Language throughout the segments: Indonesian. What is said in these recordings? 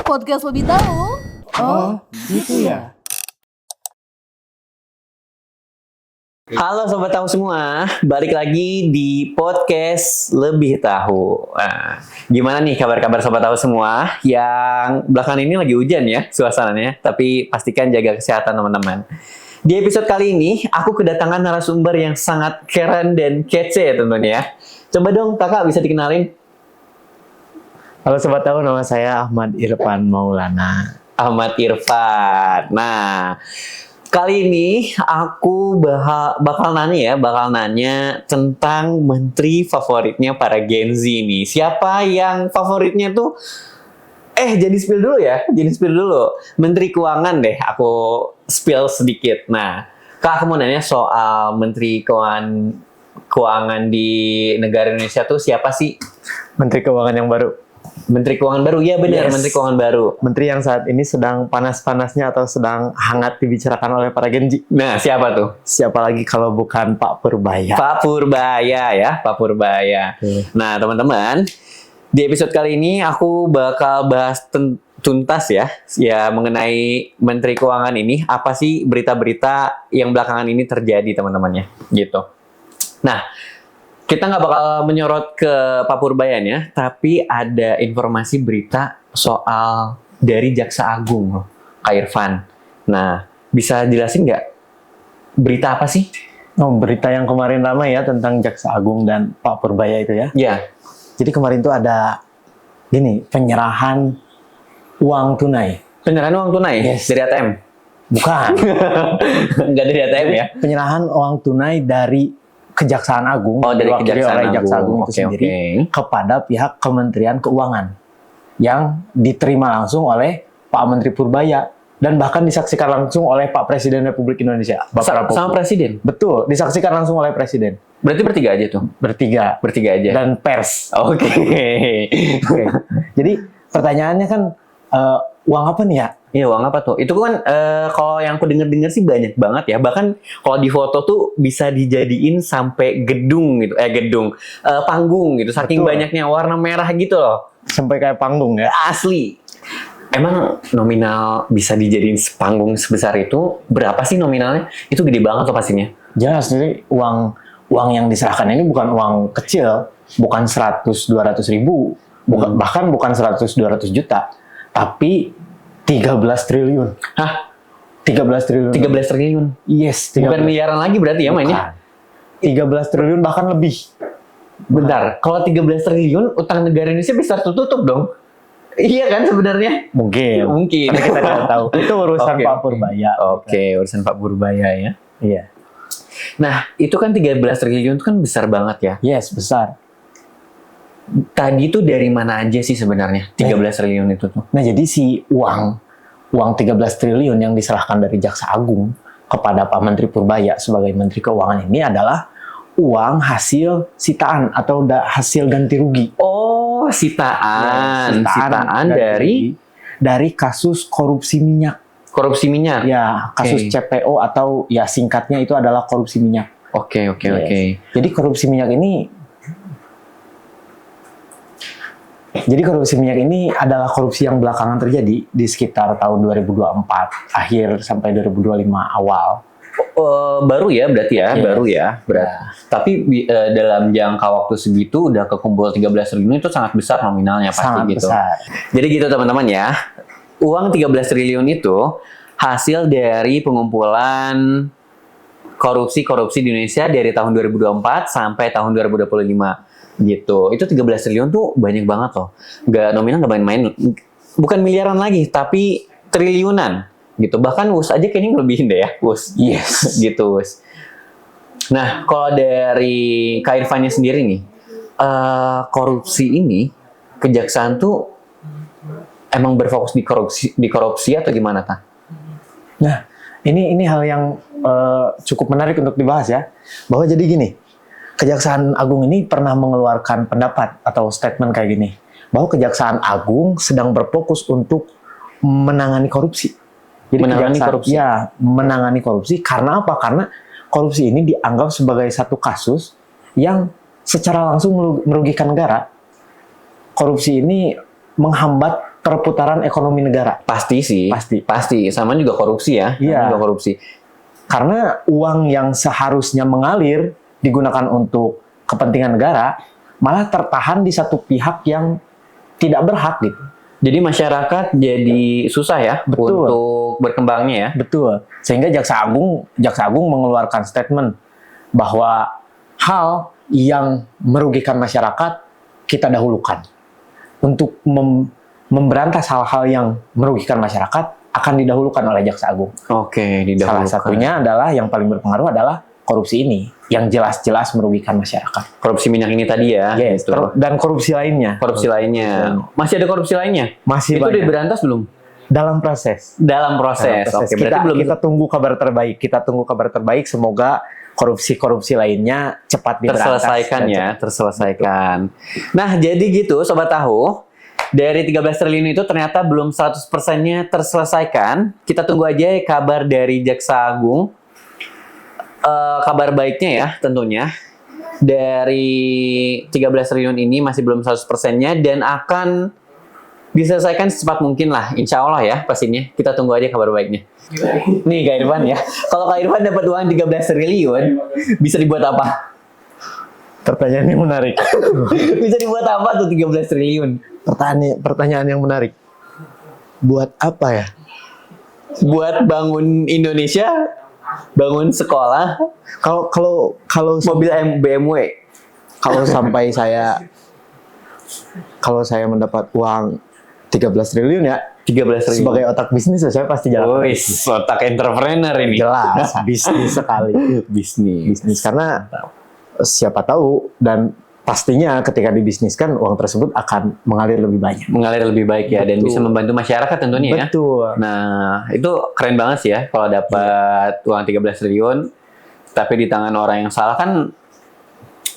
podcast lebih tahu. Oh, gitu ya. Halo Sobat Tahu semua, balik lagi di podcast Lebih Tahu. Nah, gimana nih kabar-kabar Sobat Tahu semua? Yang belakangan ini lagi hujan ya suasananya, tapi pastikan jaga kesehatan teman-teman. Di episode kali ini, aku kedatangan narasumber yang sangat keren dan kece ya tentunya ya. Coba dong kakak bisa dikenalin. Halo Sobat Tahu, nama saya Ahmad Irfan Maulana. Ahmad Irfan. Nah, kali ini aku bakal nanya tentang menteri favoritnya para Gen Z nih. Siapa yang favoritnya tuh? Jadi spill dulu. Menteri Keuangan deh, aku spill sedikit. Nah, Kak, aku mau nanya soal Menteri Keuangan di negara Indonesia tuh siapa sih? Menteri Keuangan yang baru. Menteri Keuangan baru, ya benar, yes. Menteri Keuangan baru. Menteri yang saat ini sedang panas-panasnya atau sedang hangat dibicarakan oleh para Gen Z. Nah, siapa tuh? Siapa lagi kalau bukan Pak Purbaya. Pak Purbaya ya, Pak Purbaya. Nah, teman-teman, di episode kali ini aku bakal bahas tuntas ya mengenai Menteri Keuangan ini. Apa sih berita-berita yang belakangan ini terjadi, teman-temannya, gitu. Nah, kita nggak bakal menyorot ke Pak Purbayanya, tapi ada informasi berita soal dari Jaksa Agung, Kak Irfan. Nah, bisa jelasin nggak berita apa sih? Oh, berita yang kemarin ramai ya tentang Jaksa Agung dan Pak Purbaya itu ya? Iya. Jadi kemarin itu ada penyerahan uang tunai. Penyerahan uang tunai? Yes. Dari ATM? Bukan. Nggak dari ATM ya? Penyerahan uang tunai dari Kejaksaan Agung, dari Kejaksaan Jaksa Agung itu sendiri kepada pihak Kementerian Keuangan yang diterima langsung oleh Pak Menteri Purbaya dan bahkan disaksikan langsung oleh Pak Presiden Republik Indonesia, Bapak Prabowo. Sama Presiden? Betul, disaksikan langsung oleh Presiden. Berarti bertiga aja tuh? Bertiga aja? Dan pers. Oke. Jadi pertanyaannya kan, uang apa nih ya? Iya, uang apa tuh? Itu kan kalau yang aku denger sih banyak banget ya. Bahkan kalau di foto tuh bisa dijadiin sampai gedung gitu. Panggung gitu. Saking Betul. Banyaknya warna merah gitu loh. Sampai kayak panggung ya? Asli. Emang nominal bisa dijadiin panggung sebesar itu? Berapa sih nominalnya? Itu gede banget loh pastinya. Jelas, jadi uang yang diserahkan ini bukan uang kecil. Bukan 100-200 ribu. Bahkan bukan 100-200 juta. Tapi 13 triliun. Hah? 13 triliun. 13 triliun? Yes. 13. Bukan miliaran lagi berarti ya mainnya? 13 triliun bahkan lebih. Bentar, kalau 13 triliun, utang negara Indonesia bisa tutup dong? Iya kan sebenarnya? Mungkin. Tapi kita tidak tahu. Itu urusan Pak Purbaya. Oke, urusan Pak Purbaya ya. Iya. Nah, itu kan 13 triliun itu kan besar banget ya? Yes, besar. Tadi tuh dari mana aja sih sebenarnya 13 triliun itu tuh? Nah, jadi si uang 13 triliun yang diserahkan dari Jaksa Agung kepada Pak Menteri Purbaya sebagai Menteri Keuangan ini adalah uang hasil sitaan atau hasil ganti rugi. Oh, sitaan dari kasus korupsi minyak. Korupsi minyak? Ya, kasus CPO atau ya singkatnya itu adalah korupsi minyak. Oke. Jadi korupsi minyak ini adalah korupsi yang belakangan terjadi di sekitar tahun 2024 akhir sampai 2025 awal. Baru ya berarti ya, baru ya. Tapi dalam jangka waktu segitu udah kekumpul 13 triliun itu sangat besar nominalnya pasti sangat gitu. Besar. Jadi gitu teman-teman ya. Uang 13 triliun itu hasil dari pengumpulan korupsi di Indonesia dari tahun 2024 sampai tahun 2025. Gitu. Itu 13 triliun tuh banyak banget loh. Nominal nggak main-main. Bukan miliaran lagi, tapi triliunan. Gitu. Bahkan WUS aja kayaknya ngelebihin deh ya. WUS. Yes. Gitu WUS. Nah, kalau dari Kak Irfannya sendiri nih, korupsi ini, kejaksaan tuh emang berfokus di korupsi atau gimana, Kak? Nah, ini hal yang cukup menarik untuk dibahas ya. Bahwa jadi gini, Kejaksaan Agung ini pernah mengeluarkan pendapat atau statement kayak gini, bahwa Kejaksaan Agung sedang berfokus untuk menangani korupsi. Jadi menangani korupsi karena apa? Karena korupsi ini dianggap sebagai satu kasus yang secara langsung merugikan negara. Korupsi ini menghambat perputaran ekonomi negara. Pasti sih. Pasti. Sama juga korupsi ya. Iya. Sama juga korupsi. Karena uang yang seharusnya mengalir digunakan untuk kepentingan negara malah tertahan di satu pihak yang tidak berhak gitu. Jadi masyarakat jadi susah ya Betul. untuk berkembangnya ya. Betul. Sehingga Jaksa Agung mengeluarkan statement bahwa hal yang merugikan masyarakat kita dahulukan. Untuk memberantas hal-hal yang merugikan masyarakat akan didahulukan oleh Jaksa Agung. Oke, didahulukan. Salah satunya adalah yang paling berpengaruh adalah korupsi ini yang jelas-jelas merugikan masyarakat. Korupsi minyak ini tadi ya. Yes, gitu. dan korupsi lainnya. Korupsi lainnya. Masih ada korupsi lainnya? Masih Itu banyak. diberantas belum? Dalam proses. Dalam proses. Oke, berarti kita, belum. kita tunggu kabar terbaik. Kita tunggu kabar terbaik. Semoga korupsi-korupsi lainnya cepat diberantas. Terselesaikan ya, terselesaikan. Nah, jadi gitu Sobat Tahu. Dari 13 triliun itu ternyata belum 100%-nya terselesaikan. Kita tunggu aja kabar dari Jaksa Agung. Kabar baiknya ya tentunya. Dari 13 triliun ini masih belum 100%-nya dan akan diselesaikan secepat mungkin lah. Insya Allah ya pastinya. Kita tunggu aja kabar baiknya. Nih Kak Irfan ya. Kalau Kak Irfan dapat uang 13 triliun, bisa dibuat apa? Pertanyaan yang menarik. Bisa dibuat apa tuh 13 triliun? Pertanyaan yang menarik. Buat apa ya? Buat bangun Indonesia, bangun sekolah, Kalau mobil BMW. kalau sampai kalau saya mendapat uang 13 triliun ya, 13 triliun. sebagai otak bisnis saya pasti jalan. Wih, otak entrepreneur ini. Jelas, bisnis sekali. Bisnis karena siapa tahu dan pastinya ketika dibisniskan uang tersebut akan mengalir lebih banyak. Mengalir lebih baik ya dan Betul. bisa membantu masyarakat tentunya ya. Betul. Nah, itu keren banget sih ya kalau dapat uang 13 triliun tapi di tangan orang yang salah kan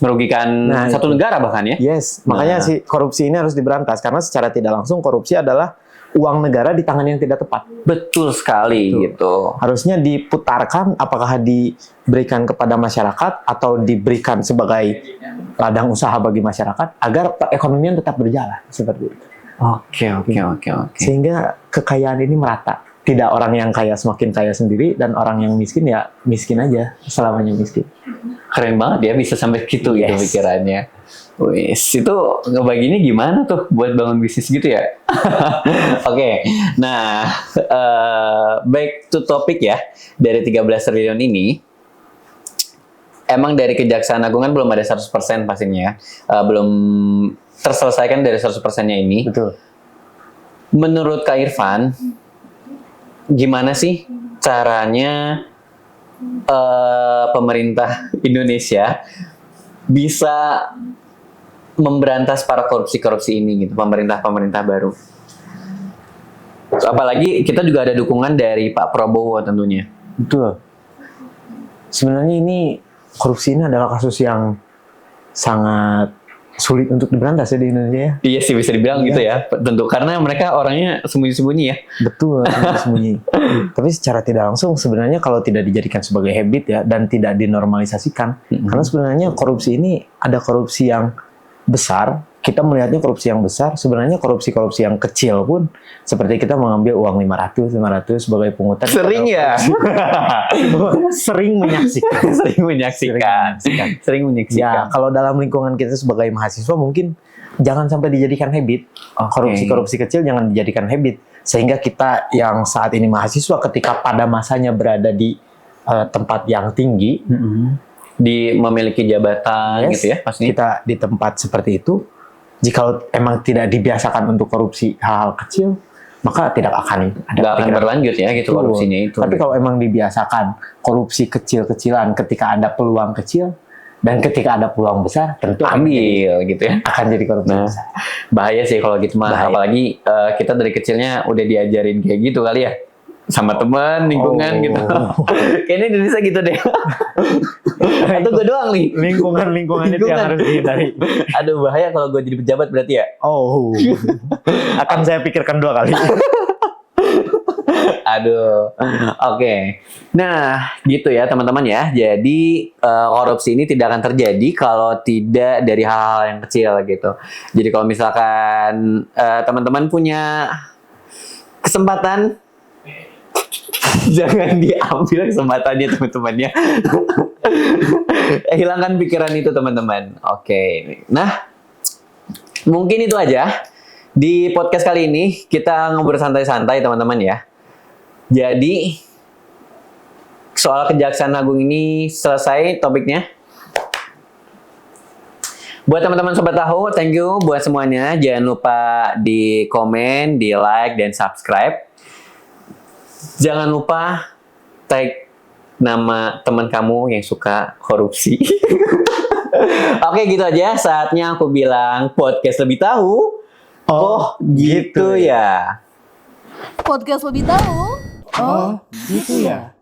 merugikan Nah, satu itu. negara bahkan ya. Yes, makanya Nah. sih korupsi ini harus diberantas karena secara tidak langsung korupsi adalah uang negara di tangan yang tidak tepat. Betul sekali Betul. gitu. Harusnya diputarkan apakah diberikan kepada masyarakat atau diberikan sebagai ladang usaha bagi masyarakat agar perekonomian tetap berjalan seperti itu. Oke. Sehingga kekayaan ini merata. Tidak orang yang kaya semakin kaya sendiri dan orang yang miskin ya miskin aja selamanya miskin. Keren banget ya bisa sampai gitu gitu Yes. pikirannya. Wis, itu ngebaginya gimana tuh buat bangun bisnis gitu ya? Oke, nah back to topic ya. Dari 13 triliun ini, emang dari Kejaksaan Agung kan belum ada 100% pastinya ya. Belum terselesaikan dari 100%-nya ini. Betul. Menurut Kak Irfan, gimana sih caranya pemerintah Indonesia bisa memberantas para korupsi ini gitu, pemerintah baru. Apalagi kita juga ada dukungan dari Pak Prabowo tentunya. Betul. Sebenarnya ini korupsi ini adalah kasus yang sangat sulit untuk diberantas ya di Indonesia ya. Iya sih bisa dibilang Iya. gitu ya. Tentu karena mereka orangnya sembunyi-sembunyi ya. Betul, sembunyi. Tapi secara tidak langsung sebenarnya kalau tidak dijadikan sebagai habit ya dan tidak dinormalisasikan, karena sebenarnya korupsi ini ada korupsi yang besar. Kita melihatnya korupsi yang besar, sebenarnya korupsi-korupsi yang kecil pun seperti kita mengambil uang 500 sebagai pungutan. Sering ya. Sering menyaksikan. Sering menyaksikan. Ya, kalau dalam lingkungan kita sebagai mahasiswa mungkin jangan sampai dijadikan habit. Korupsi-korupsi kecil jangan dijadikan habit. Sehingga kita yang saat ini mahasiswa ketika pada masanya berada di tempat yang tinggi, Di memiliki jabatan yes, gitu ya pastinya. kita di tempat seperti itu, jika emang tidak dibiasakan untuk korupsi hal-hal kecil, maka tidak akan ada Nggak akan pikiran. berlanjut ya gitu Betul. korupsinya itu. Tapi kalau emang dibiasakan korupsi kecil-kecilan ketika ada peluang kecil dan ketika ada peluang besar, tentu ambil gitu ya. akan jadi korupsi Nah, besar. bahaya sih kalau gitu mah. Bahaya. Apalagi kita dari kecilnya udah diajarin kayak gitu kali ya. Sama teman, lingkungan Oh. gitu. Kayaknya Indonesia gitu deh. Atau gue doang nih. Lingkungan itu yang harus dihindari. Aduh bahaya kalau gue jadi pejabat berarti ya. Oh, akan saya pikirkan 2 kali. Aduh, oke. Nah, gitu ya teman-teman ya. Jadi korupsi ini tidak akan terjadi kalau tidak dari hal-hal yang kecil gitu. Jadi kalau misalkan teman-teman punya kesempatan, jangan diambil kesempatannya teman-temannya. Hilangkan pikiran itu teman-teman. Oke. Nah, mungkin itu aja. Di podcast kali ini kita ngobrol santai-santai teman-teman ya. Jadi soal Kejaksaan Agung ini selesai topiknya. Buat teman-teman sobat tahu, thank you buat semuanya. Jangan lupa di komen, di like dan subscribe. Jangan lupa tag nama teman kamu yang suka korupsi. Oke, gitu aja. Saatnya aku bilang podcast lebih tahu. Oh, gitu ya. Podcast lebih tahu. Oh, gitu ya.